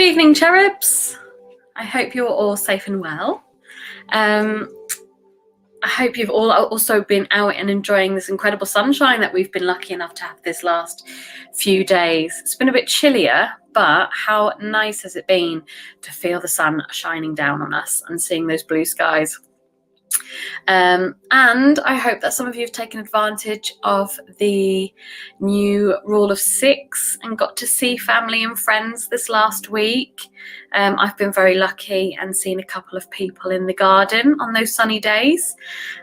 evening, cherubs. I hope you're all safe and well. I hope you've all also been out and enjoying this incredible sunshine that we've been lucky enough to have this last few days. It's been a bit chillier, but how nice has it been to feel the sun shining down on us and seeing those blue skies. And I hope that some of you have taken advantage of the new rule of 6 and got to see family and friends this last week. I've been very lucky and seen a couple of people in the garden on those sunny days.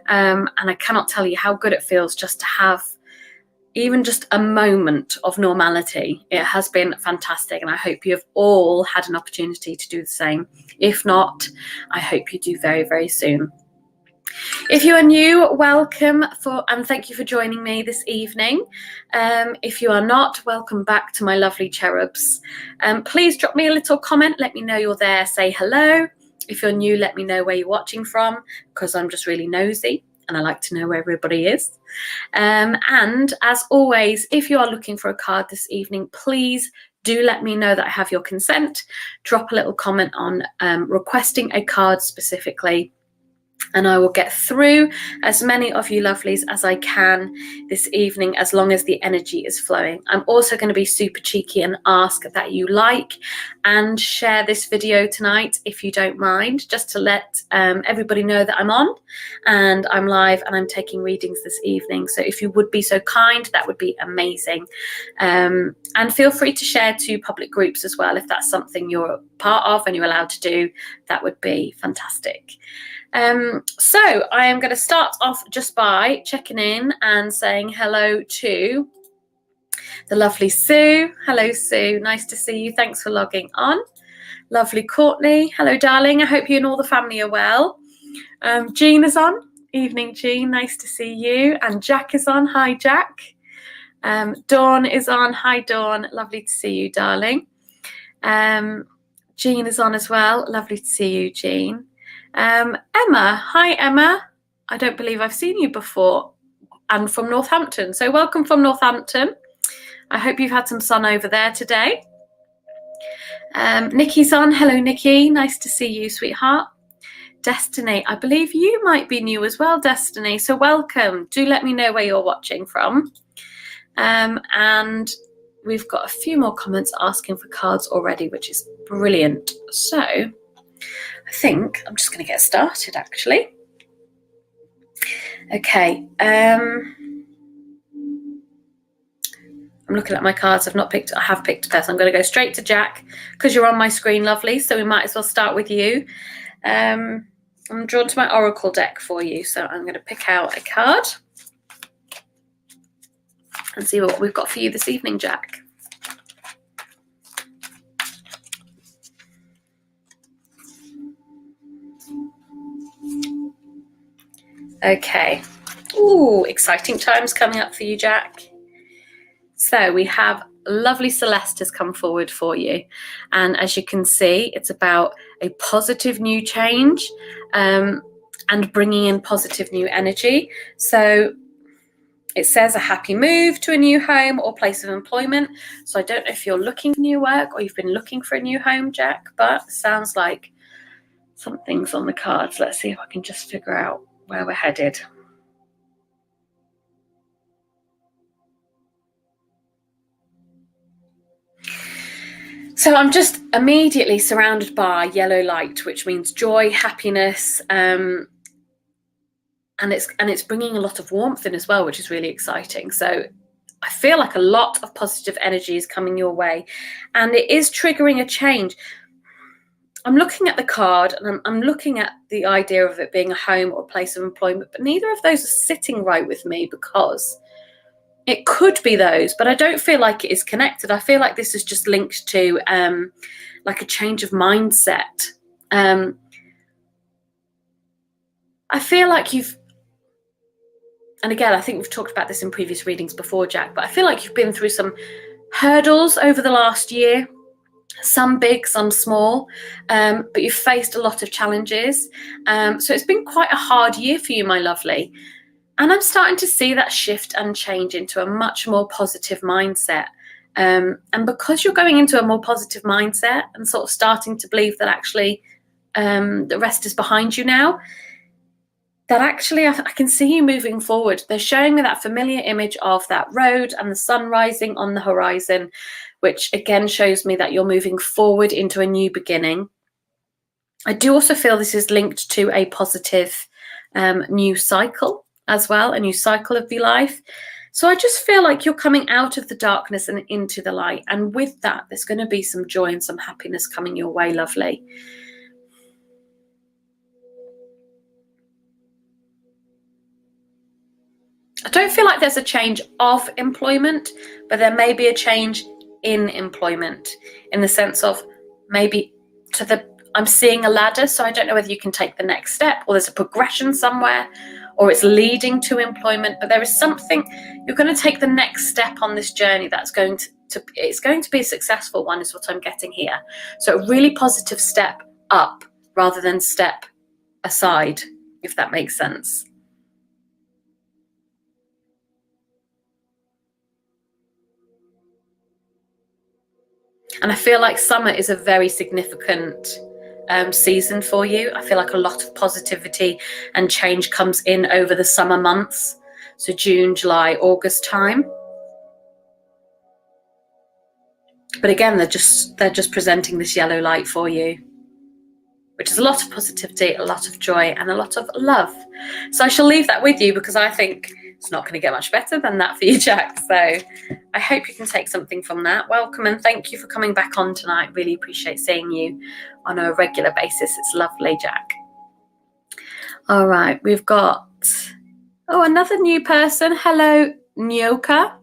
And I cannot tell you how good it feels just to have even just a moment of normality. It has been fantastic, and I hope you have all had an opportunity to do the same. If not, I hope you do very, very soon. If you are new, welcome and thank you for joining me this evening. If you are not, welcome back to my lovely cherubs. Please drop me a little comment, let me know you're there, say hello. If you're new, let me know where you're watching from, because I'm just really nosy and I like to know where everybody is. And as always, if you are looking for a card this evening, please do let me know that I have your consent. Drop a little comment on requesting a card specifically, and I will get through as many of you lovelies as I can this evening, as long as the energy is flowing. I'm also going to be super cheeky and ask that you like and share this video tonight, if you don't mind, just to let everybody know that I'm on and I'm live and I'm taking readings this evening. So if you would be so kind, that would be amazing. And feel free to share to public groups as well, if that's something you're part of and you're allowed to do. That would be fantastic. So I am going to start off just by checking in and saying hello to the lovely Sue. Hello, Sue. Nice to see you. Thanks for logging on. Lovely Courtney. Hello, darling. I hope you and all the family are well. Jean is on. Evening, Jean. Nice to see you. And Jack is on. Hi, Jack. Dawn is on. Hi, Dawn. Lovely to see you, darling. Jean is on as well. Lovely to see you, Jean. Emma. Hi, Emma. I don't believe I've seen you before, and from Northampton. So welcome from Northampton. I hope you've had some sun over there today. Nikki's on. Hello, Nikki. Nice to see you, sweetheart. Destiny. I believe you might be new as well, Destiny. So welcome. Do let me know where you're watching from. And we've got a few more comments asking for cards already, which is brilliant. So I think I'm just going to get started, actually. Okay. I'm looking at my cards. I have picked a pair, so I'm going to go straight to Jack because you're on my screen, lovely. So we might as well start with you. I'm drawn to my oracle deck for you, so I'm going to pick out a card and see what we've got for you this evening, Jack. Okay. Ooh, exciting times coming up for you, Jack. So we have lovely Celeste has come forward for you. And as you can see, it's about a positive new change and bringing in positive new energy. So it says a happy move to a new home or place of employment. So I don't know if you're looking for new work or you've been looking for a new home, Jack, but it sounds like something's on the cards. Let's see if I can just figure out where we're headed. So I'm just immediately surrounded by yellow light, which means joy, happiness, and it's bringing a lot of warmth in as well, which is really exciting. So I feel like a lot of positive energy is coming your way, and it is triggering a change. I'm looking at the card and I'm looking at the idea of it being a home or a place of employment, but neither of those are sitting right with me, because it could be those, but I don't feel like it is connected. I feel like this is just linked to like a change of mindset. I feel like and again, I think we've talked about this in previous readings before, Jack, but I feel like you've been through some hurdles over the last year. Some big, some small, but you've faced a lot of challenges. So it's been quite a hard year for you, my lovely. And I'm starting to see that shift and change into a much more positive mindset. And because you're going into a more positive mindset and sort of starting to believe that actually the rest is behind you now, that actually I can see you moving forward. They're showing me that familiar image of that road and the sun rising on the horizon, which again shows me that you're moving forward into a new beginning. I do also feel this is linked to a positive new cycle as well, a new cycle of your life. So I just feel like you're coming out of the darkness and into the light. And with that, there's going to be some joy and some happiness coming your way, lovely. I don't feel like there's a change of employment, but there may be a change in employment, in the sense of maybe I'm seeing a ladder, so I don't know whether you can take the next step, or there's a progression somewhere, or it's leading to employment, but there is something, you're going to take the next step on this journey that's going to it's going to be a successful one, is what I'm getting here. So a really positive step up rather than step aside, if that makes sense. And I feel like summer is a very significant season for you. I feel like a lot of positivity and change comes in over the summer months. So June, July, August time. But again, they're just presenting this yellow light for you, which is a lot of positivity, a lot of joy, and a lot of love. So I shall leave that with you, because I think it's not going to get much better than that for you, Jack. So I hope you can take something from that. Welcome, and thank you for coming back on tonight. Really appreciate seeing you on a regular basis. It's lovely, Jack. All right, we've got, another new person. Hello, Nyoka.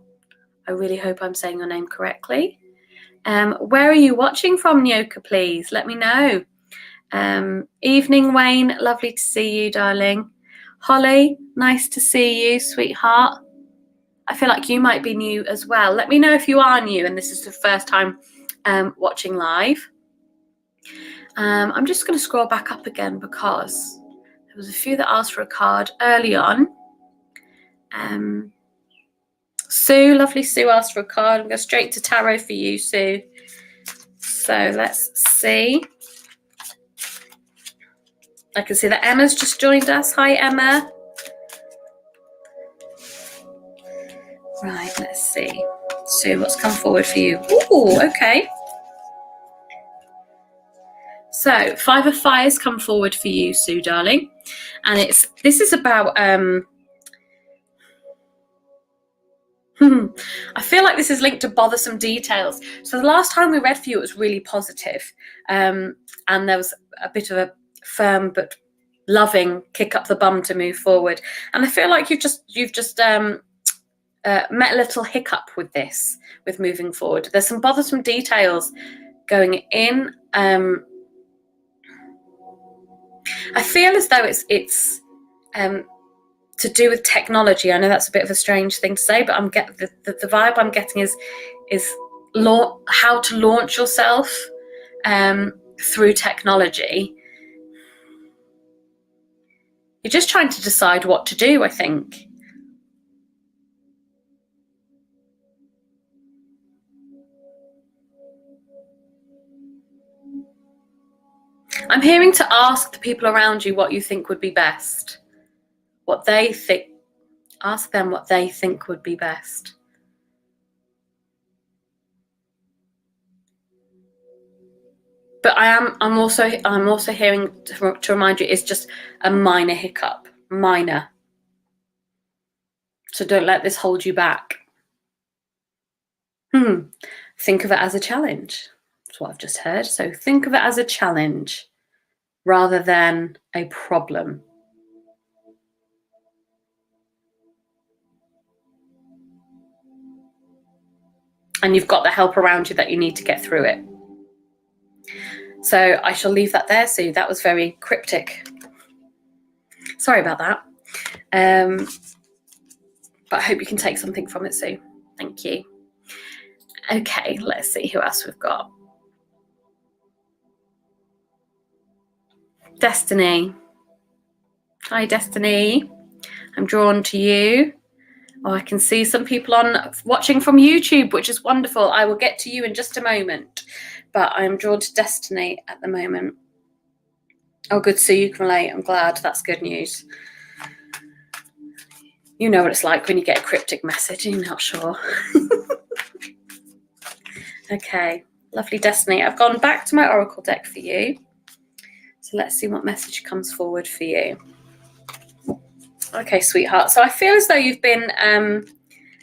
I really hope I'm saying your name correctly. Where are you watching from, Nyoka, please? Let me know. Evening, Wayne. Lovely to see you, darling. Holly, nice to see you, sweetheart. I feel like you might be new as well. Let me know if you are new and this is the first time watching live. I'm just going to scroll back up again, because there was a few that asked for a card early on. Sue, lovely Sue, asked for a card. I'm going straight to tarot for you, Sue. So let's see. I can see that Emma's just joined us. Hi, Emma. Right, let's see. Sue, what's come forward for you? Ooh, okay. So 5 of Fires come forward for you, Sue, darling. And this is about I feel like this is linked to bothersome details. So the last time we read for you, it was really positive. And there was a bit of a firm but loving kick up the bum to move forward. And I feel like you've just met a little hiccup with this, with moving forward. There's some bothersome details going in. I feel as though it's to do with technology. I know that's a bit of a strange thing to say, but the vibe I'm getting is how to launch yourself through technology. You're just trying to decide what to do, I think. I'm hearing to ask the people around you what you think would be best. What they think. Ask them what they think would be best. But I'm also hearing to remind you, it's just a minor hiccup. Minor. So don't let this hold you back. Think of it as a challenge. That's what I've just heard. So think of it as a challenge rather than a problem. And you've got the help around you that you need to get through it. So I shall leave that there, Sue. That was very cryptic. Sorry about that. But I hope you can take something from it, Sue. Thank you. Okay, let's see who else we've got. Destiny. Hi, Destiny. I'm drawn to you. Oh, I can see some people watching from YouTube, which is wonderful. I will get to you in just a moment, but I'm drawn to Destiny at the moment. Oh, good. So you can relate. I'm glad. That's good news. You know what it's like when you get a cryptic message and you're not sure. Okay, lovely Destiny. I've gone back to my Oracle deck for you. So let's see what message comes forward for you. Okay, sweetheart. So I feel as though you've been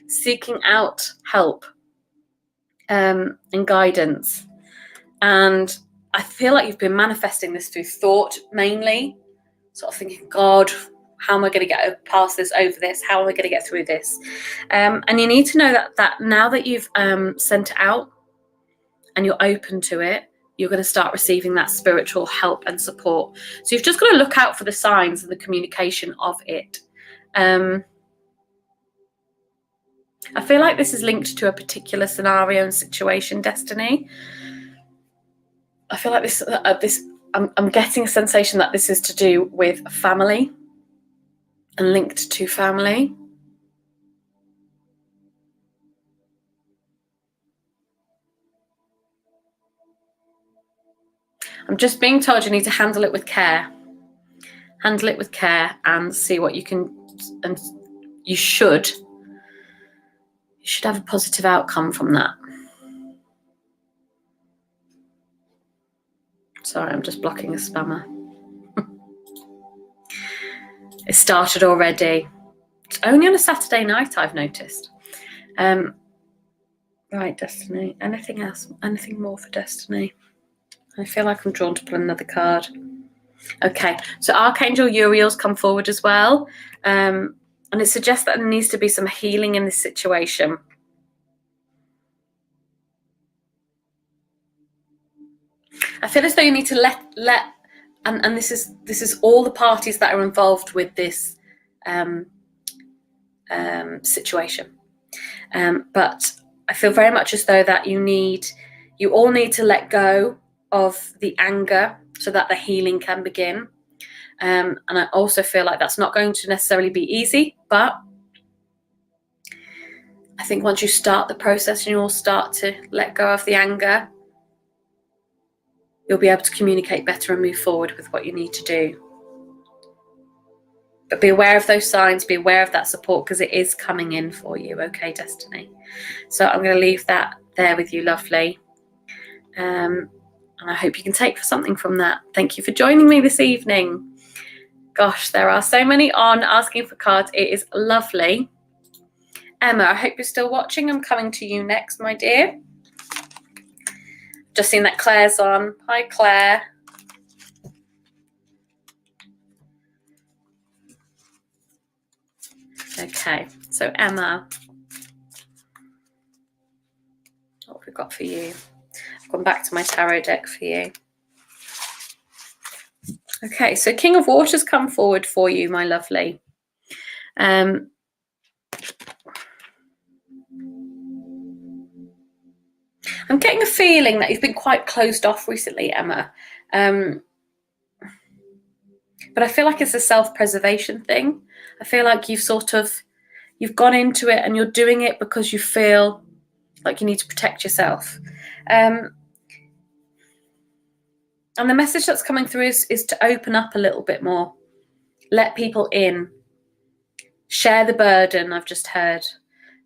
seeking out help and guidance. And I feel like you've been manifesting this through thought mainly. Sort of thinking, God, how am I going to get past this, over this? How am I going to get through this? And you need to know that now that you've sent it out and you're open to it, you're going to start receiving that spiritual help and support. So you've just got to look out for the signs and the communication of it. I feel like this is linked to a particular scenario and situation, Destiny. I feel like I'm getting a sensation that this is to do with family and linked to family. I'm just being told you need to handle it with care. Handle it with care and see what you can, and you should have a positive outcome from that. Sorry, I'm just blocking a spammer. It started already. It's only on a Saturday night, I've noticed. Right, Destiny. Anything else? Anything more for Destiny? I feel like I'm drawn to pull another card. Okay, so Archangel Uriel's come forward as well. And it suggests that there needs to be some healing in this situation. I feel as though you need to let and this is all the parties that are involved with this situation. But I feel very much as though that you all need to let go of the anger so that the healing can begin. And I also feel like that's not going to necessarily be easy, but I think once you start the process and you all start to let go of the anger, you'll be able to communicate better and move forward with what you need to do. But be aware of those signs, be aware of that support, because it is coming in for you, okay, Destiny? So I'm going to leave that there with you, lovely. And I hope you can take something from that. Thank you for joining me this evening. Gosh, there are so many on asking for cards. It is lovely. Emma, I hope you're still watching. I'm coming to you next, my dear. Just seen that Claire's on. Hi, Claire. Okay, so Emma, what have we got for you? I've gone back to my tarot deck for you. Okay, so King of Waters come forward for you, my lovely. I'm getting a feeling that you've been quite closed off recently, Emma. But I feel like it's a self-preservation thing. I feel like you've gone into it and you're doing it because you feel like you need to protect yourself. And the message that's coming through is to open up a little bit more. Let people in. Share the burden, I've just heard.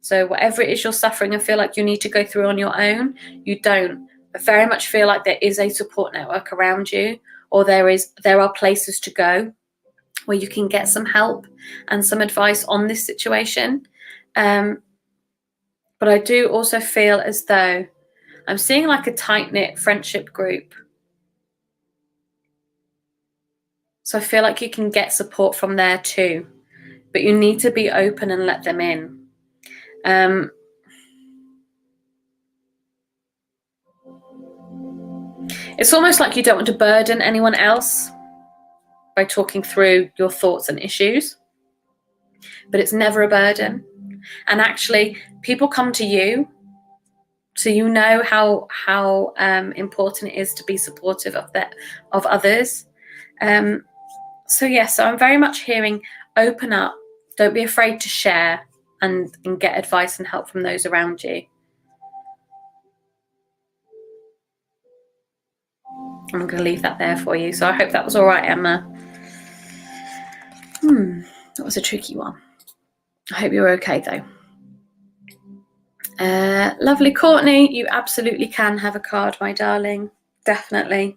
So whatever it is you're suffering and feel like you need to go through on your own, you don't. I very much feel like there is a support network around you, or there are places to go where you can get some help and some advice on this situation. But I do also feel as though I'm seeing like a tight-knit friendship group. So I feel like you can get support from there too, but you need to be open and let them in. It's almost like you don't want to burden anyone else by talking through your thoughts and issues, but it's never a burden. And actually, people come to you, so you know how important it is to be supportive of others. So I'm very much hearing open up. Don't be afraid to share. and get advice and help from those around you. I'm going to leave that there for you. So I hope that was all right, Emma. That was a tricky one. I hope you're okay, though. Lovely Courtney, you absolutely can have a card, my darling. Definitely.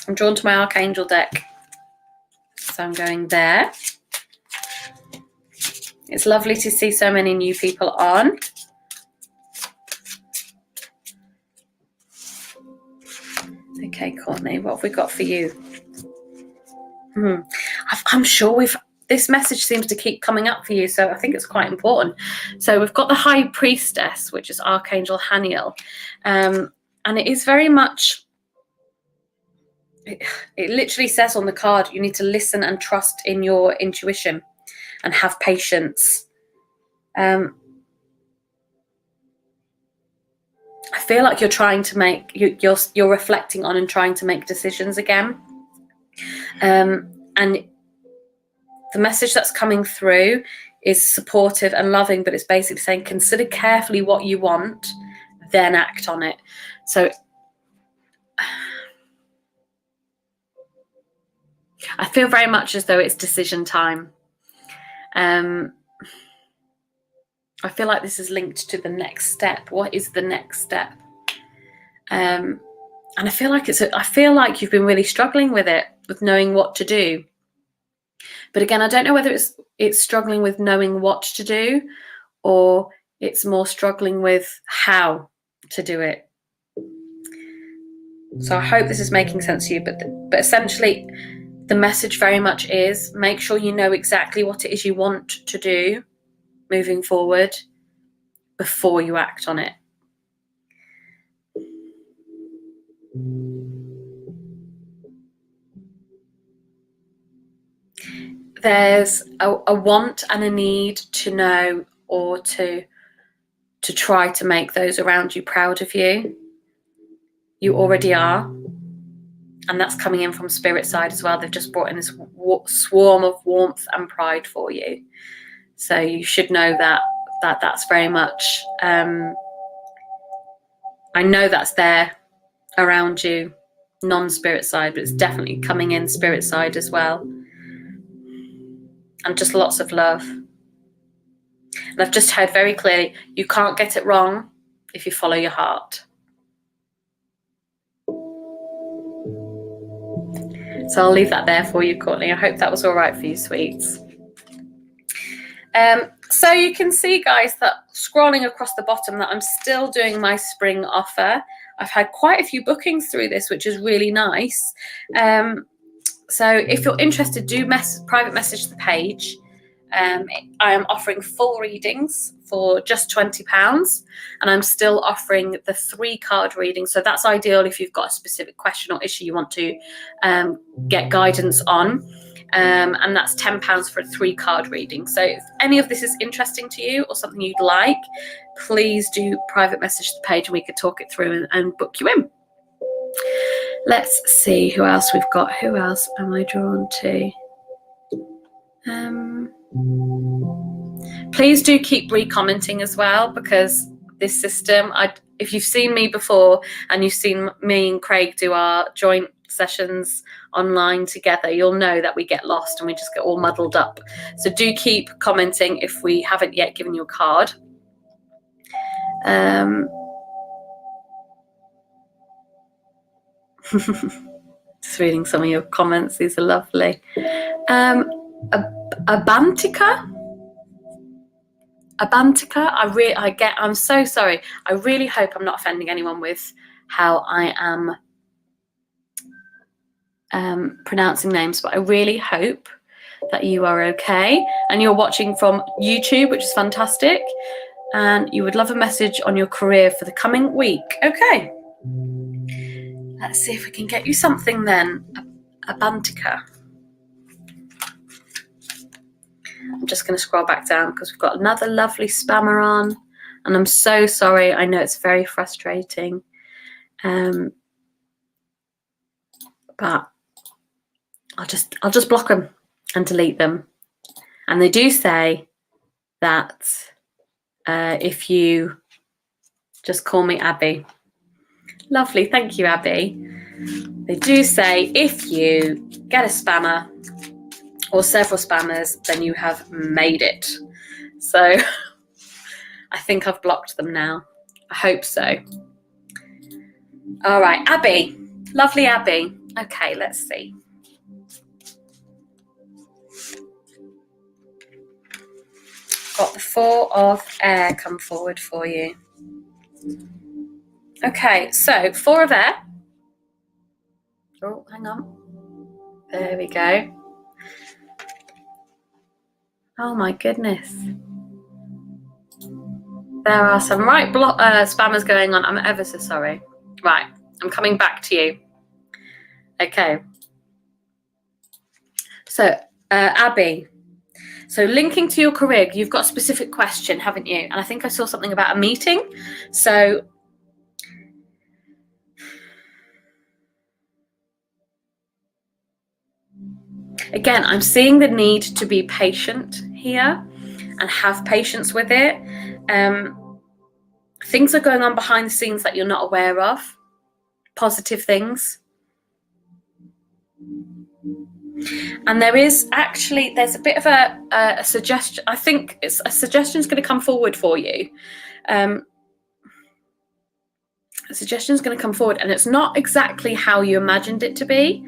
I'm drawn to my Archangel deck. So I'm going there. It's lovely to see so many new people on. Okay, Courtney, what have we got for you? I'm sure this message seems to keep coming up for you, so I think it's quite important. So we've got the High Priestess, which is Archangel Haniel, and it is very much, it literally says on the card, you need to listen and trust in your intuition and have patience. I feel like you're trying to make, you're reflecting on and trying to make decisions again. And the message that's coming through is supportive and loving, but it's basically saying, consider carefully what you want, then act on it. So I feel very much as though it's decision time. I feel like this is linked to the next step. What is the next step? And I feel like I feel like you've been really struggling with it, with knowing what to do. But again, I don't know whether it's struggling with knowing what to do, or it's more struggling with how to do it. So I hope this is making sense to you. But essentially, the message very much is, make sure you know exactly what it is you want to do moving forward before you act on it. There's a want and a need to know, or to try to make those around you proud of you. You already are. And that's coming in from spirit side as well. They've just brought in this swarm of warmth and pride for you. So you should know that's very much, I know that's there around you, non-spirit side, but it's definitely coming in spirit side as well. And just lots of love. And I've just heard very clearly, you can't get it wrong if you follow your heart. So I'll leave that there for you, Courtney. I hope that was all right for you, sweets. So you can see, guys, that scrolling across the bottom, that I'm still doing my spring offer. I've had quite a few bookings through this, which is really nice. So if you're interested, do private message the page. I am offering full readings for just £20, and I'm still offering the 3-card reading. So that's ideal if you've got a specific question or issue you want to get guidance on. And that's £10 for a 3-card reading. So if any of this is interesting to you or something you'd like, please do private message the page and we could talk it through and book you in. Let's see who else we've got. Who else am I drawn to? Please do keep re-commenting as well, because this system, if you've seen me before and you've seen me and Craig do our joint sessions online together, you'll know that we get lost and we just get all muddled up. So do keep commenting if we haven't yet given you a card. Just reading some of your comments. These are lovely. Abantica, I'm so sorry. I really hope I'm not offending anyone with how I am pronouncing names, but I really hope that you are okay and you're watching from YouTube, which is fantastic, and you would love a message on your career for the coming week. Okay, let's see if we can get you something then. Abantica. I'm just going to scroll back down because we've got another lovely spammer on, and I'm so sorry. I know it's very frustrating, but I'll just block them. and delete them. And they do say that if you just call me Abby. Lovely, thank you, Abby. They do say if you get a spammer or several spammers, then you have made it. So I think I've blocked them now. I hope so. All right, Abby. Lovely, Abby. Okay, let's see. Got the 4 of air come forward for you. Okay, so 4 of air. Oh, hang on. There we go. Oh my goodness. There are some spammers going on. I'm ever so sorry. Right, I'm coming back to you. Okay. So, Abby. So linking to your career, you've got a specific question, haven't you? And I think I saw something about a meeting. So again, I'm seeing the need to be patient here and have patience with it. Things are going on behind the scenes that you're not aware of, positive things. And there's a bit of a suggestion. I think a suggestion is going to come forward for you. A suggestion is going to come forward, and it's not exactly how you imagined it to be.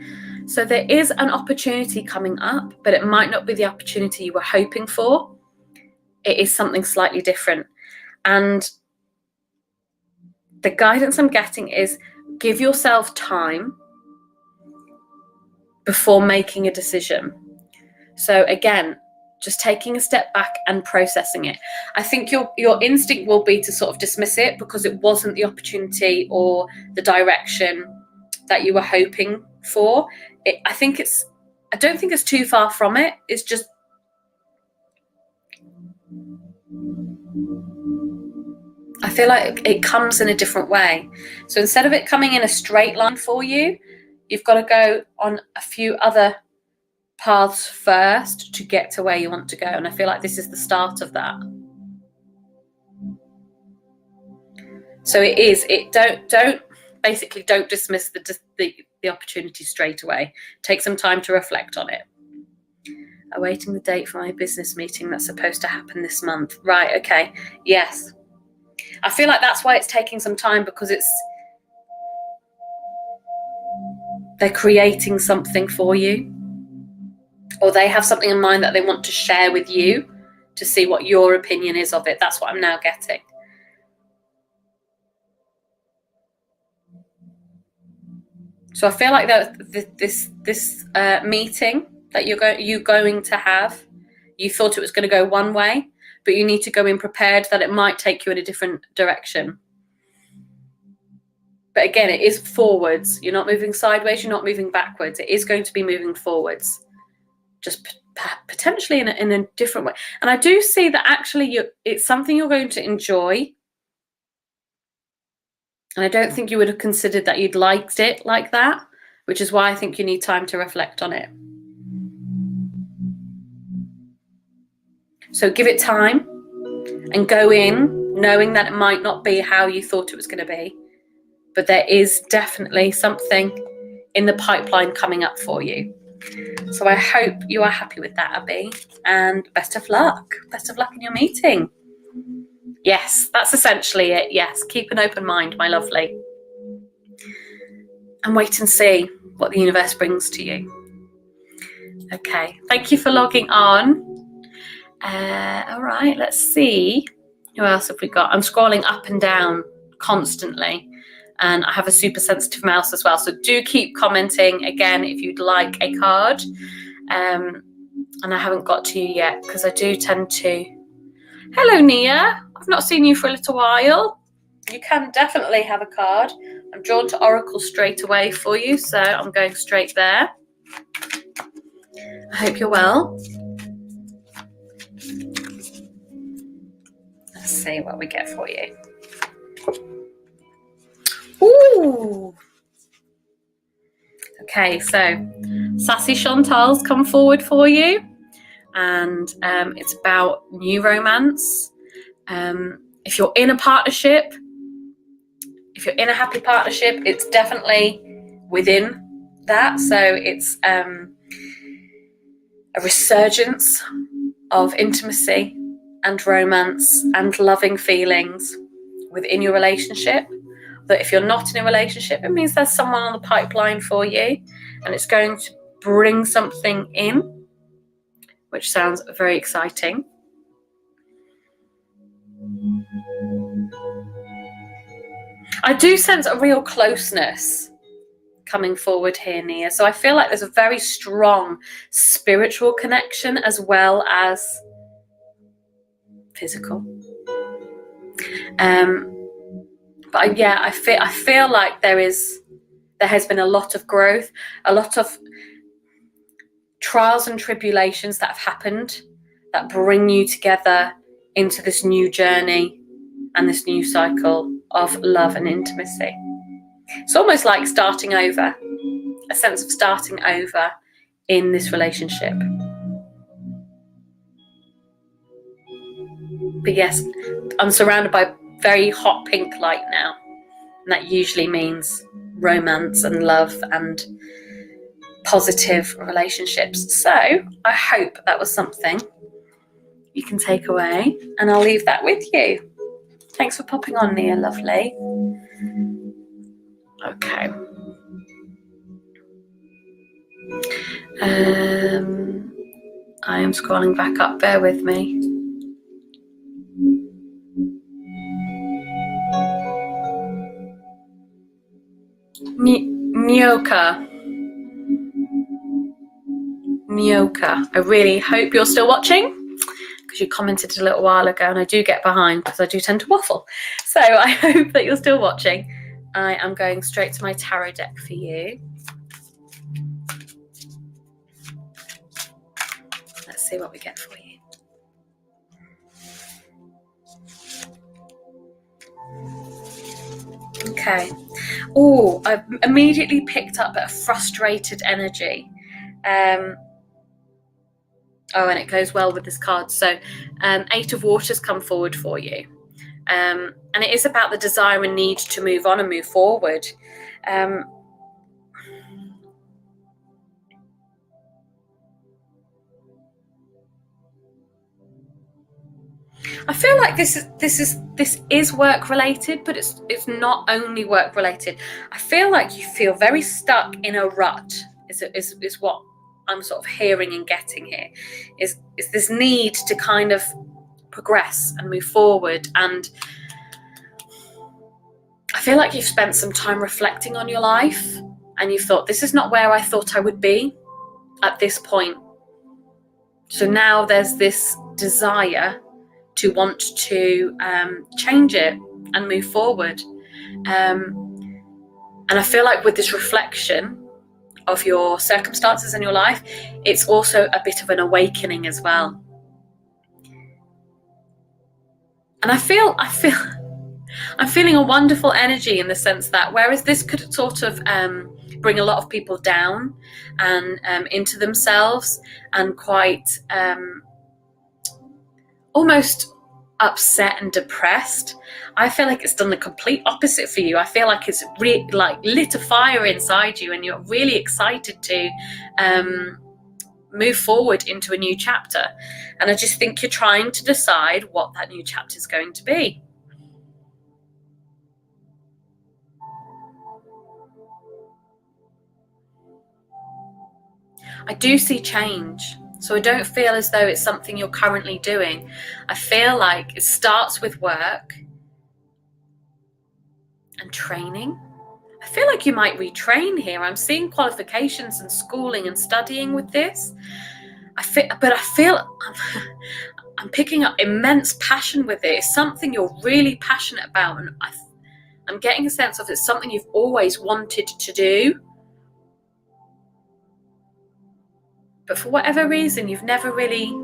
So there is an opportunity coming up, but it might not be the opportunity you were hoping for. It is something slightly different. And the guidance I'm getting is give yourself time before making a decision. So again, just taking a step back and processing it. I think your instinct will be to sort of dismiss it because it wasn't the opportunity or the direction that you were hoping for. I don't think it's too far from it. It's just I feel like it comes in a different way. So instead of it coming in a straight line for you, you've got to go on a few other paths first to get to where you want to go. And I feel like this is the start of that. So don't dismiss the opportunity straight away. Take some time to reflect on it. Awaiting the date for my business meeting that's supposed to happen this month. Right, okay. Yes. I feel like that's why it's taking some time, because they're creating something for you, or they have something in mind that they want to share with you to see what your opinion is of it. That's what I'm now getting. So I feel like that this meeting that you're going to have, you thought it was going to go one way, but you need to go in prepared that it might take you in a different direction. But again, it is forwards. You're not moving sideways. You're not moving backwards. It is going to be moving forwards, just potentially in a different way. And I do see that actually it's something you're going to enjoy. And I don't think you would have considered that you'd liked it like that, which is why I think you need time to reflect on it. So give it time and go in knowing that it might not be how you thought it was going to be, but there is definitely something in the pipeline coming up for you. So I hope you are happy with that, Abby, and best of luck. Best of luck in your meeting. Yes, that's essentially it. Yes, keep an open mind, my lovely. And wait and see what the universe brings to you. Okay, thank you for logging on. All right, let's see. Who else have we got? I'm scrolling up and down constantly, and I have a super sensitive mouse as well. So do keep commenting again if you'd like a card. And I haven't got to you yet because I do tend to. Hello, Nia. I've not seen you for a little while. You can definitely have a card. I'm drawn to Oracle straight away for you, so I'm going straight there. I hope you're well. Let's see what we get for you. Ooh. Okay, so Sassy Chantal's come forward for you, and it's about new romance. If you're in a partnership, if you're in a happy partnership, it's definitely within that. So it's a resurgence of intimacy and romance and loving feelings within your relationship. That if you're not in a relationship, it means there's someone on the pipeline for you, and it's going to bring something in, which sounds very exciting. I do sense a real closeness coming forward here, Nia. So I feel like there's a very strong spiritual connection as well as physical. But yeah, I feel like there has been a lot of growth, a lot of trials and tribulations that have happened that bring you together into this new journey and this new cycle of love and intimacy. It's almost like starting over, a sense of starting over in this relationship. But yes, I'm surrounded by very hot pink light now, and that usually means romance and love and positive relationships. So I hope that was something you can take away, and I'll leave that with you. Thanks for popping on, Nia, lovely. Okay. I am scrolling back up, bear with me. Nyoka, I really hope you're still watching, because you commented a little while ago, and I do get behind because I do tend to waffle. So I hope that you're still watching. I am going straight to my tarot deck for you. Let's see what we get for you. Okay. Oh, I've immediately picked up a frustrated energy. And it goes well with this card. So 8 of Waters come forward for you. And it is about the desire and need to move on and move forward. I feel like this is work related, but it's not only work related. I feel like you feel very stuck in a rut. Is what I'm sort of hearing and getting here. Is this need to kind of progress and move forward, and I feel like you've spent some time reflecting on your life, and you've thought, this is not where I thought I would be at this point. So now there's this desire to want to change it and move forward. And I feel like with this reflection of your circumstances in your life, it's also a bit of an awakening as well. And I'm feeling a wonderful energy in the sense that whereas this could sort of bring a lot of people down and into themselves and quite almost upset and depressed, I feel like it's done the complete opposite for you. I feel like it's lit a fire inside you, and you're really excited to move forward into a new chapter. And I just think you're trying to decide what that new chapter is going to be. I do see change. So I don't feel as though it's something you're currently doing. I feel like it starts with work and training. I feel like you might retrain here. I'm seeing qualifications and schooling and studying with this. But I feel I'm picking up immense passion with it. It's something you're really passionate about, and I'm getting a sense of it's something you've always wanted to do. But for whatever reason, you've never really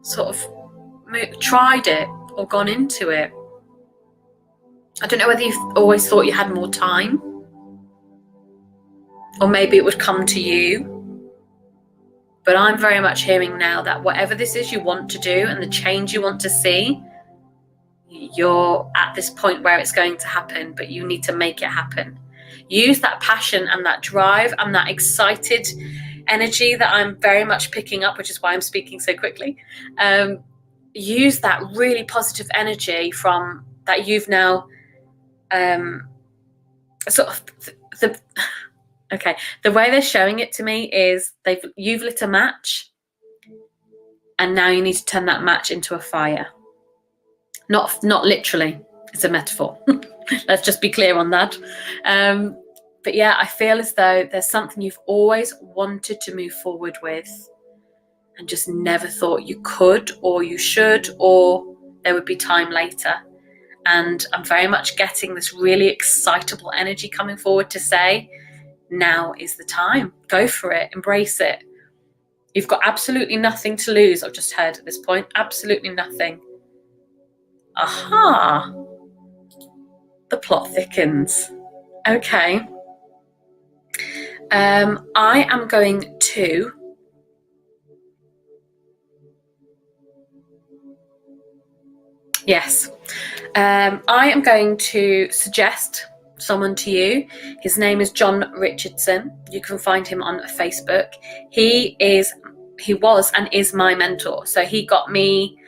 sort of tried it or gone into it. I don't know whether you've always thought you had more time. or maybe it would come to you. But I'm very much hearing now that whatever this is you want to do and the change you want to see, you're at this point where it's going to happen, but you need to make it happen. Use that passion and that drive and that excited energy that I'm very much picking up, which is why I'm speaking so quickly. Use that really positive energy from that you've now sort of the way they're showing it to me is you've lit a match and now you need to turn that match into a fire. Not literally, it's a metaphor. Let's just be clear on that. But yeah, I feel as though there's something you've always wanted to move forward with and just never thought you could or you should, or there would be time later. And I'm very much getting this really excitable energy coming forward to say, now is the time. Go for it. Embrace it. You've got absolutely nothing to lose, I've just heard at this point. Absolutely nothing. Aha! The plot thickens. Okay. I am going to I am going to suggest someone to you. His name is John Richardson. You can find him on Facebook. He was and is my mentor. So he got me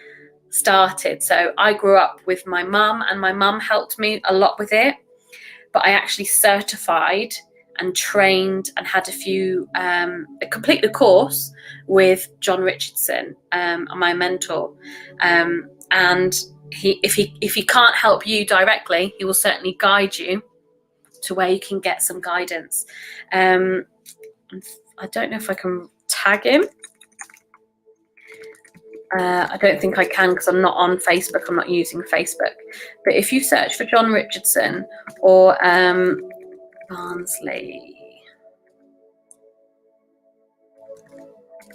started. So I grew up with my mum, and my mum helped me a lot with it. But I actually certified and trained and had complete the course with John Richardson, my mentor. And if he can't help you directly, he will certainly guide you to where you can get some guidance. I don't know if I can tag him. I don't think I can because I'm not on Facebook. I'm not using Facebook. But if you search for John Richardson or Barnsley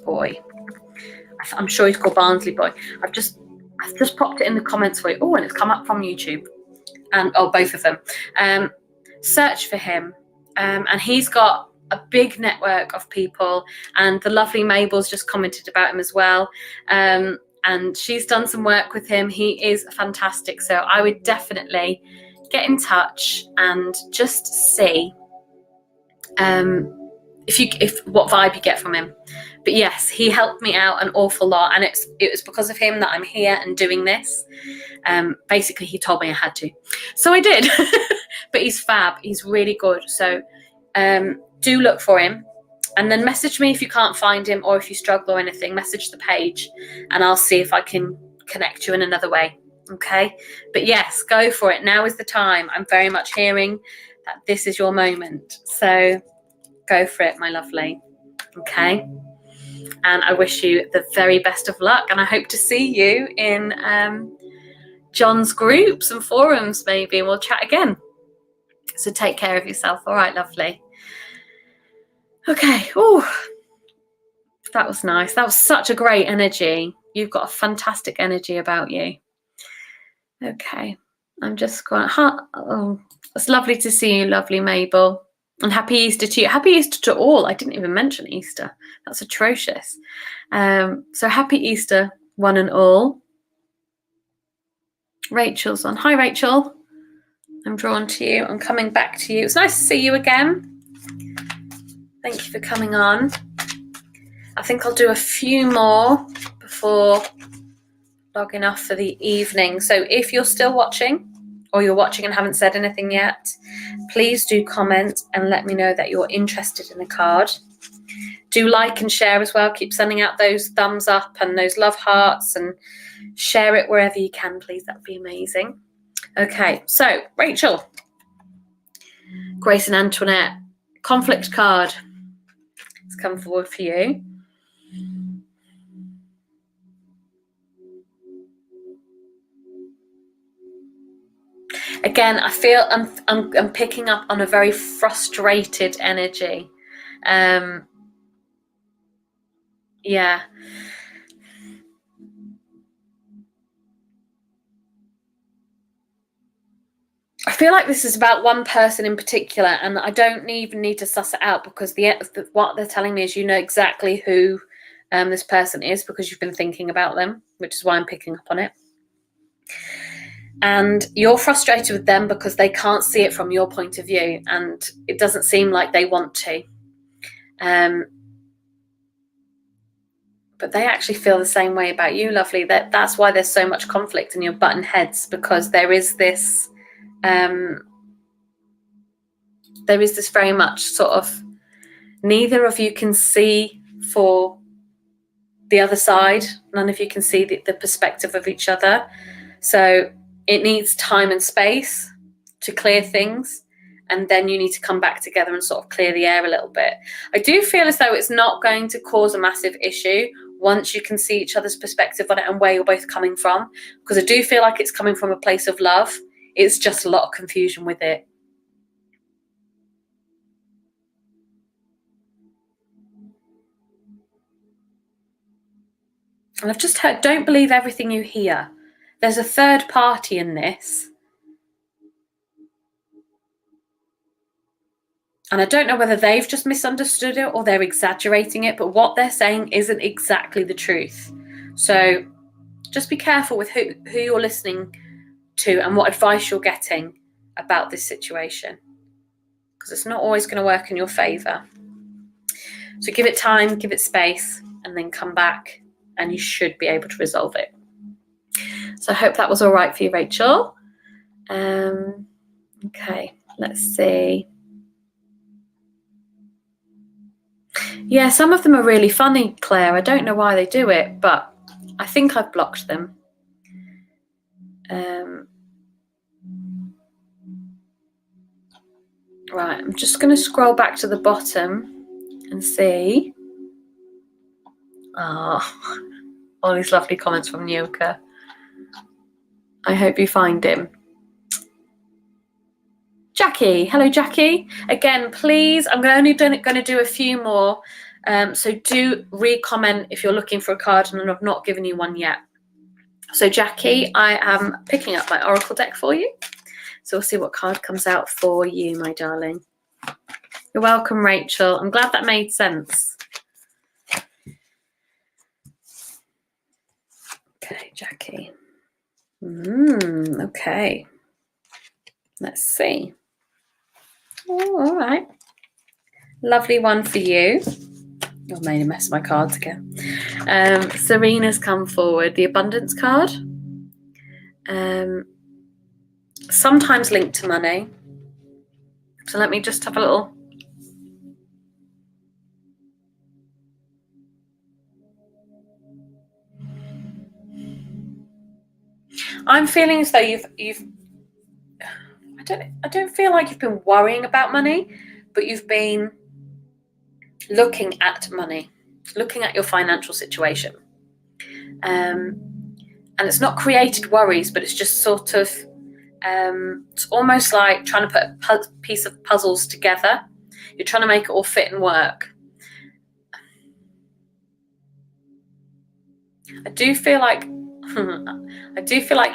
Boy, I'm sure he's called Barnsley Boy. I've just popped it in the comments for you. Oh, and it's come up from YouTube, and both of them. Search for him, and he's got a big network of people, and the lovely Mabel's just commented about him as well, and she's done some work with him. He is fantastic, so I would definitely get in touch and just see if what vibe you get from him. But yes, he helped me out an awful lot, and it was because of him that I'm here and doing this. Basically, he told me I had to, so I did. But he's fab. He's really good. So do look for him, and then message me if you can't find him, or if you struggle or anything. Message the page, and I'll see if I can connect you in another way. Okay? But yes, go for it. Now is the time. I'm very much hearing that this is your moment. So go for it, my lovely. Okay? And I wish you the very best of luck, and I hope to see you in John's groups and forums maybe, and we'll chat again. So take care of yourself. All right, lovely. Okay. Oh, that was nice. That was such a great energy. You've got a fantastic energy about you. Okay. I'm just going, oh, it's lovely to see you, lovely Mabel. And happy Easter to you. Happy Easter to all. I didn't even mention Easter. That's atrocious. So happy Easter, one and all. Rachel's on. Hi, Rachel. I'm drawn to you. I'm coming back to you. It's nice to see you again. Thank you for coming on. I think I'll do a few more before logging off for the evening. So if you're still watching, or you're watching and haven't said anything yet, please do comment and let me know that you're interested in a card. Do like and share as well. Keep sending out those thumbs up and those love hearts, and share it wherever you can, please. That would be amazing. Okay, so Rachel, Grace and Antoinette, conflict card. It's come forward for you. Again, I feel I'm picking up on a very frustrated energy. Yeah. I feel like this is about one person in particular, and I don't even need to suss it out, because what they're telling me is you know exactly who this person is, because you've been thinking about them, which is why I'm picking up on it. And you're frustrated with them because they can't see it from your point of view, and it doesn't seem like they want to. But they actually feel the same way about you, lovely. That's why there's so much conflict and you're butting heads, because there is this very much sort of, neither of you can see for the other side. None of you can see the perspective of each other. So it needs time and space to clear things, and then you need to come back together and sort of clear the air a little bit. I do feel as though it's not going to cause a massive issue once you can see each other's perspective on it and where you're both coming from, because I do feel like it's coming from a place of love. It's just a lot of confusion with it. And I've just heard, don't believe everything you hear. There's a third party in this. And I don't know whether they've just misunderstood it or they're exaggerating it, but what they're saying isn't exactly the truth. So just be careful with who you're listening to and what advice you're getting about this situation, because it's not always going to work in your favour. So give it time, give it space, and then come back and you should be able to resolve it. So I hope that was all right for you, Rachel. Okay, let's see. Yeah, some of them are really funny, Claire. I don't know why they do it, but I think I've blocked them. Right, I'm just going to scroll back to the bottom and see. Oh, all these lovely comments from Nyoka. I hope you find him. Jackie, hello Jackie. Again, please, I'm only going to do a few more. So do re-comment if you're looking for a card and I've not given you one yet. So Jackie, I am picking up my Oracle deck for you. So we'll see what card comes out for you, my darling. You're welcome, Rachel. I'm glad that made sense. Okay, Jackie. Okay. Let's see. Oh, all right. Lovely one for you. I made a mess of my cards again. Serena's come forward. The abundance card. Sometimes linked to money. So let me just have a little. I'm feeling as though you've I don't feel like you've been worrying about money, but you've been looking at money, looking at your financial situation. And it's not created worries, but it's just sort of, it's almost like trying to put a piece of puzzles together. You're trying to make it all fit and work. I do feel like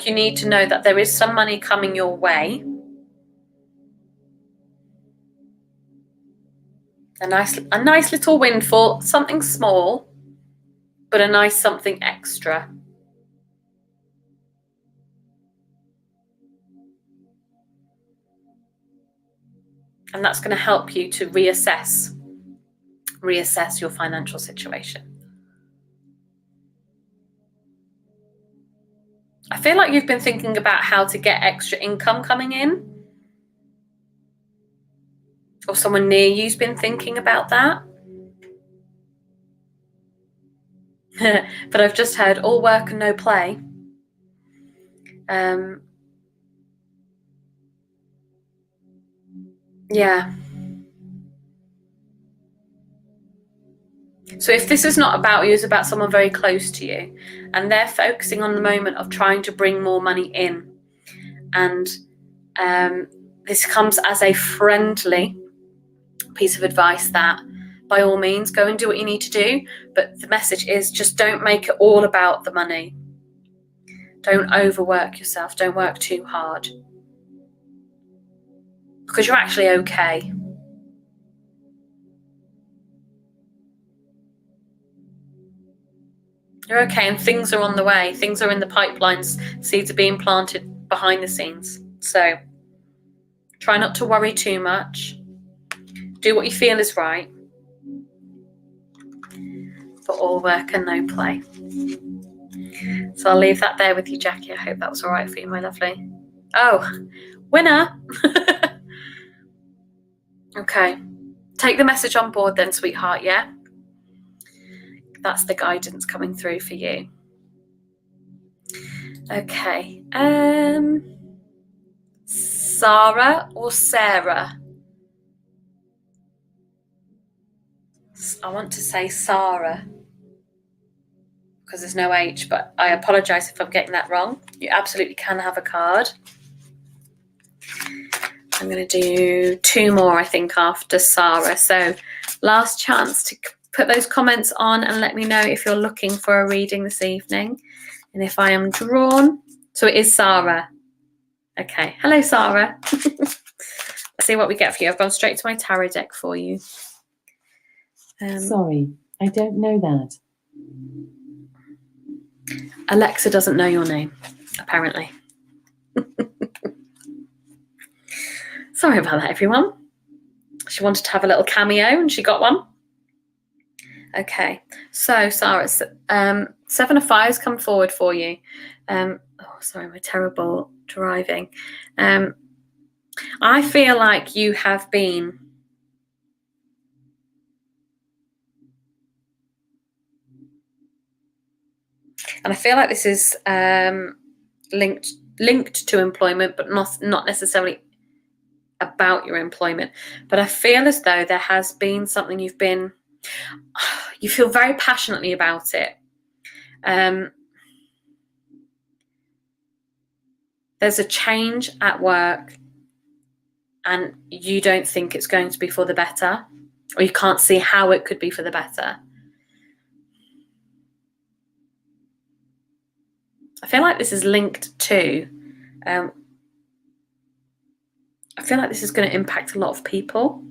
you need to know that there is some money coming your way. A nice little windfall, something small, but a nice something extra. And that's going to help you to reassess your financial situation. I feel like you've been thinking about how to get extra income coming in. Or someone near you's been thinking about that. But I've just heard all work and no play. Yeah. So if this is not about you, it's about someone very close to you, and they're focusing on the moment of trying to bring more money in. And this comes as a friendly piece of advice that by all means go and do what you need to do, but the message is just don't make it all about the money. Don't overwork yourself, don't work too hard. because you're actually okay. You're okay, and things are on the way. Things are in the pipelines. Seeds are being planted behind the scenes. So try not to worry too much. Do what you feel is right. But all work and no play. So I'll leave that there with you, Jackie. I hope that was all right for you, my lovely. Oh, winner. Okay. Take the message on board then, sweetheart, yeah? That's the guidance coming through for you. Okay. Sarah or Sarah? I want to say Sarah because there's no H, but I apologise if I'm getting that wrong. You absolutely can have a card. I'm going to do 2 more, I think, after Sarah. So last chance to put those comments on and let me know if you're looking for a reading this evening. And if I am drawn, so it is Sarah. Okay, hello, Sarah. Let's see what we get for you. I've gone straight to my tarot deck for you. Sorry, I don't know that. Alexa doesn't know your name, apparently. Sorry about that, everyone. She wanted to have a little cameo and she got one. Okay, so Sarah, 7 of Fires come forward for you. Oh, sorry, my terrible driving. I feel like you have been and I feel like this is linked to employment, but not necessarily about your employment. But I feel as though there has been something you feel very passionately about it. There's a change at work and you don't think it's going to be for the better, or you can't see how it could be for the better. I feel like this is linked to, I feel like this is going to impact a lot of people.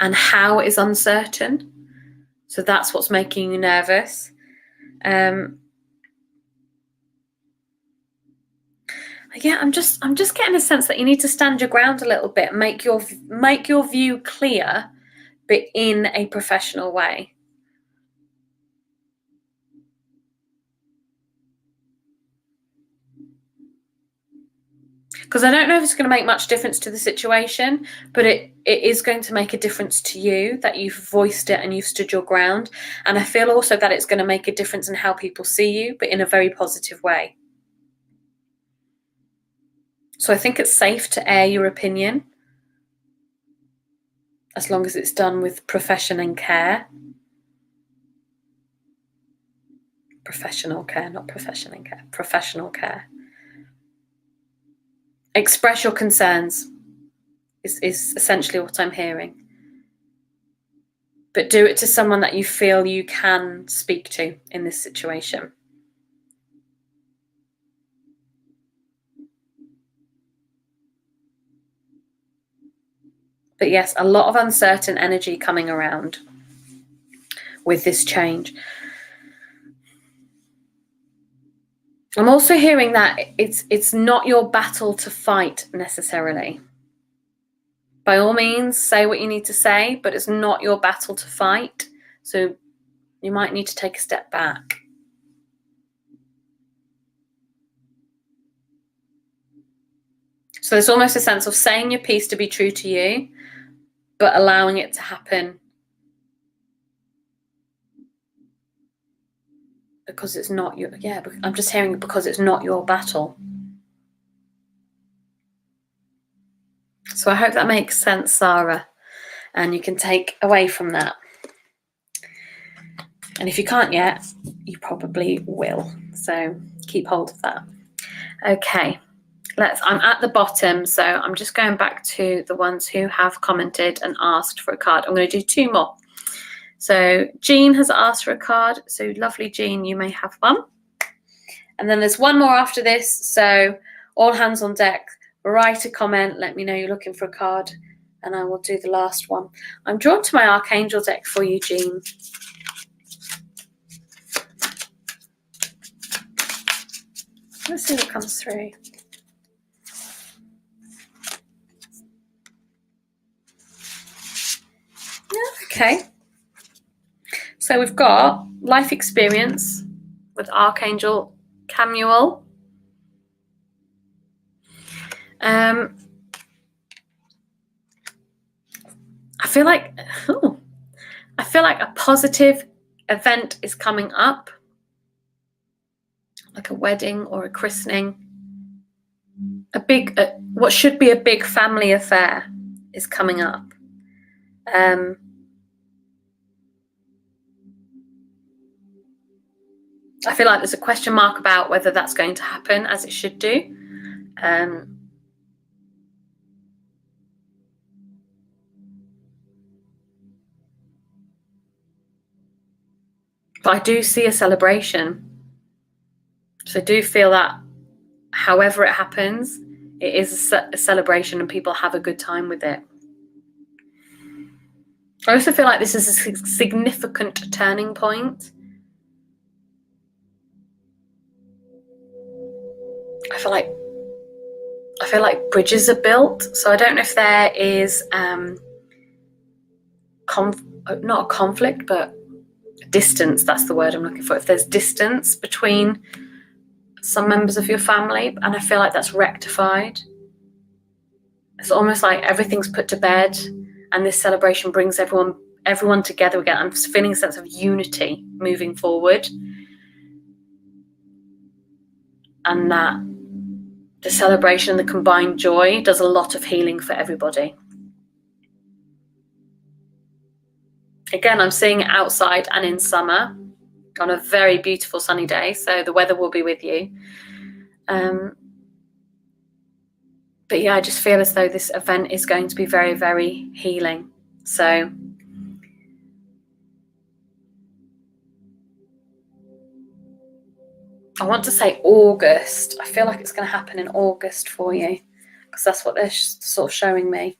And how is uncertain. So that's what's making you nervous. Yeah, I'm just getting a sense that you need to stand your ground a little bit, make your view clear, but in a professional way. Because I don't know if it's going to make much difference to the situation, but it is going to make a difference to you that you've voiced it and you've stood your ground. And I feel also that it's going to make a difference in how people see you, but in a very positive way. So I think it's safe to air your opinion, as long as it's done with profession and care. Professional care, not profession and care. Professional care. Express your concerns is essentially what I'm hearing. But do it to someone that you feel you can speak to in this situation. But yes, a lot of uncertain energy coming around with this change. I'm also hearing that it's not your battle to fight necessarily. By all means, say what you need to say, but it's not your battle to fight. So you might need to take a step back. So there's almost a sense of saying your piece to be true to you, but allowing it to happen because it's not your, I'm just hearing because it's not your battle. So I hope that makes sense, Sarah, and you can take away from that. And if you can't yet, you probably will. So keep hold of that. Okay, I'm at the bottom, so I'm just going back to the ones who have commented and asked for a card. I'm going to do 2 more. So Jean has asked for a card. So lovely, Jean, you may have one. And then there's one more after this. So all hands on deck. write a comment, let me know you're looking for a card, and I will do the last one. I'm drawn to my Archangel deck for you, Jean. Let's see what comes through. Yeah, okay. So we've got life experience with Archangel Camuel. I feel like a positive event is coming up, like a wedding or a christening. What should be a big family affair is coming up. I feel like there's a question mark about whether that's going to happen, as it should do. But I do see a celebration. So I do feel that however it happens, it is a celebration and people have a good time with it. I also feel like this is a significant turning point. I feel like bridges are built. So I don't know if there is not a conflict, but distance. That's the word I'm looking for. If there's distance between some members of your family, and I feel like that's rectified. It's almost like everything's put to bed, and this celebration brings everyone together again. I'm feeling a sense of unity moving forward, and that the celebration and the combined joy does a lot of healing for everybody. Again, I'm seeing it outside and in summer on a very beautiful sunny day, so the weather will be with you. But yeah, I just feel as though this event is going to be very, very healing. So I want to say August. I feel like it's going to happen in August for you, because that's what they're sort of showing me.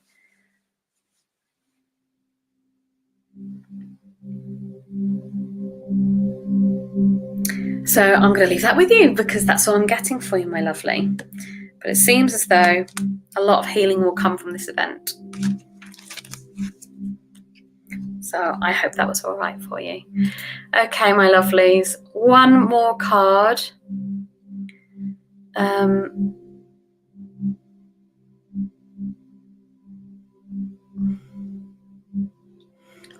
So I'm going to leave that with you, because that's all I'm getting for you, my lovely. But it seems as though a lot of healing will come from this event. So I hope that was all right for you. Okay, my lovelies. One more card. I'm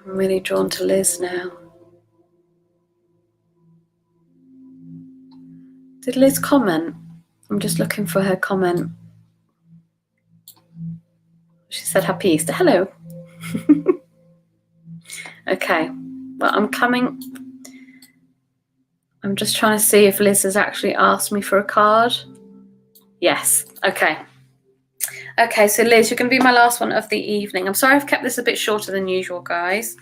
really drawn to Liz now. Did Liz comment? I'm just looking for her comment. She said happy Easter. Hello. Okay. Well, I'm just trying to see if Liz has actually asked me for a card. Yes. Okay. Okay, so Liz, you're going to be my last one of the evening. I'm sorry I've kept this a bit shorter than usual, guys.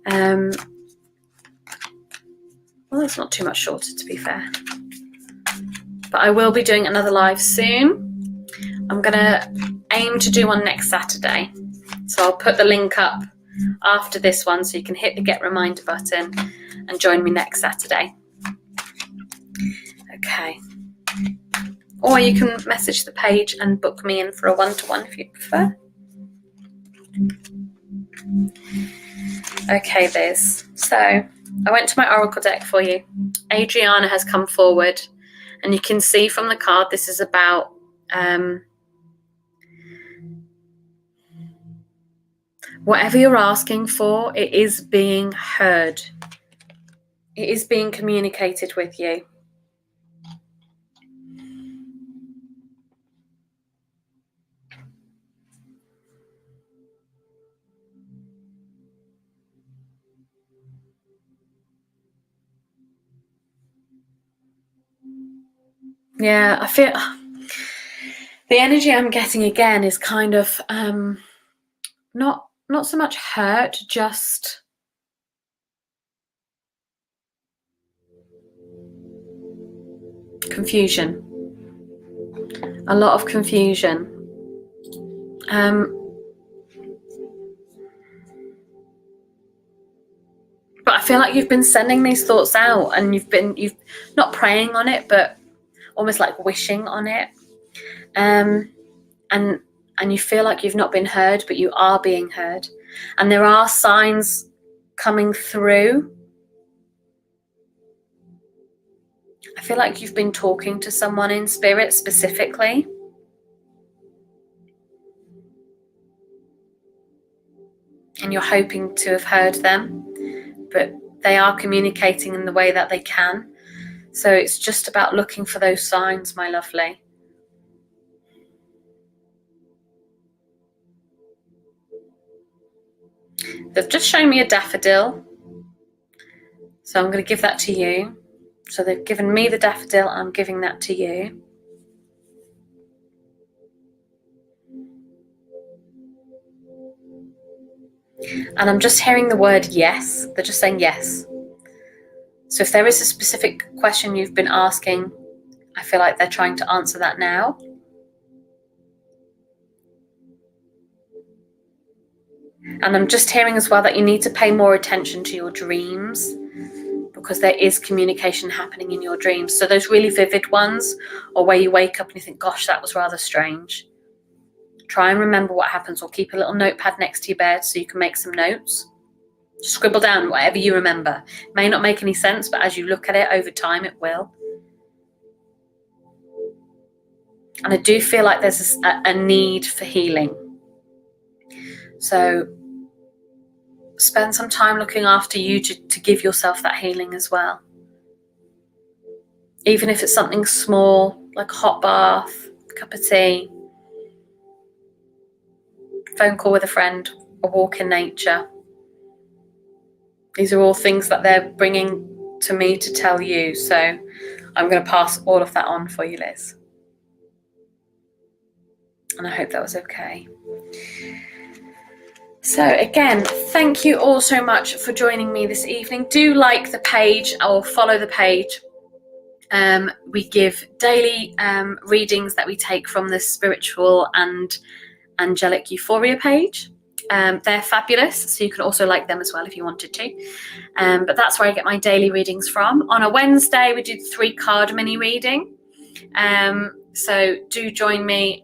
Well, it's not too much shorter, to be fair. But I will be doing another live soon. I'm going to aim to do one next Saturday. So I'll put the link up after this one so you can hit the get reminder button and join me next Saturday. Okay. Or you can message the page and book me in for a one-to-one if you prefer. Okay, Liz. So I went to my oracle deck for you. Adriana has come forward, and you can see from the card this is about whatever you're asking for, it is being heard. It is being communicated with you. Yeah, I feel the energy I'm getting again is kind of not so much hurt, just confusion. A lot of confusion. But I feel like you've been sending these thoughts out, and you've not praying on it, but almost like wishing on it. And you feel like you've not been heard, but you are being heard. And there are signs coming through. I feel like you've been talking to someone in spirit specifically. And you're hoping to have heard them, but they are communicating in the way that they can. So it's just about looking for those signs, my lovely. They've just shown me a daffodil, so I'm going to give that to you. So they've given me the daffodil, I'm giving that to you. And I'm just hearing the word yes. They're just saying yes. So if there is a specific question you've been asking, I feel like they're trying to answer that now. And I'm just hearing as well that you need to pay more attention to your dreams, because there is communication happening in your dreams. So those really vivid ones, or where you wake up and you think, gosh, that was rather strange. Try and remember what happens, or keep a little notepad next to your bed so you can make some notes. Scribble down whatever you remember. It may not make any sense, but as you look at it over time, it will. And I do feel like there's a need for healing. So spend some time looking after you to give yourself that healing as well. Even if it's something small, like a hot bath, a cup of tea, phone call with a friend, a walk in nature. These are all things that they're bringing to me to tell you. So I'm going to pass all of that on for you, Liz. And I hope that was okay. So again, thank you all so much for joining me this evening. Do like the page or follow the page. We give daily readings that we take from the Spiritual and Angelic Euphoria page. They're fabulous, so you can also like them as well if you wanted to. But that's where I get my daily readings from. On a Wednesday, we do the 3-card mini reading. So do join me.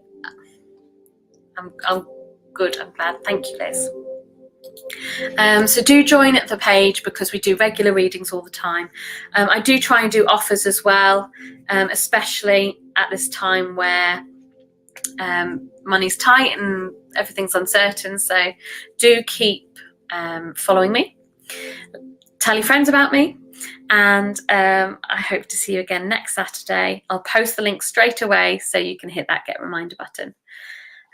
I'm good, I'm glad. Thank you, Liz. So do join at the page, because we do regular readings all the time. I do try and do offers as well, especially at this time where money's tight and everything's uncertain. So do keep following me. Tell your friends about me. And I hope to see you again next Saturday. I'll post the link straight away so you can hit that get reminder button.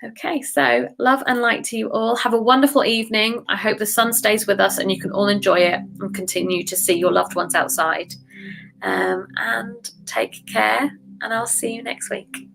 Okay, so love and light to you all. Have a wonderful evening. I hope the sun stays with us and you can all enjoy it and continue to see your loved ones outside. And take care, and I'll see you next week.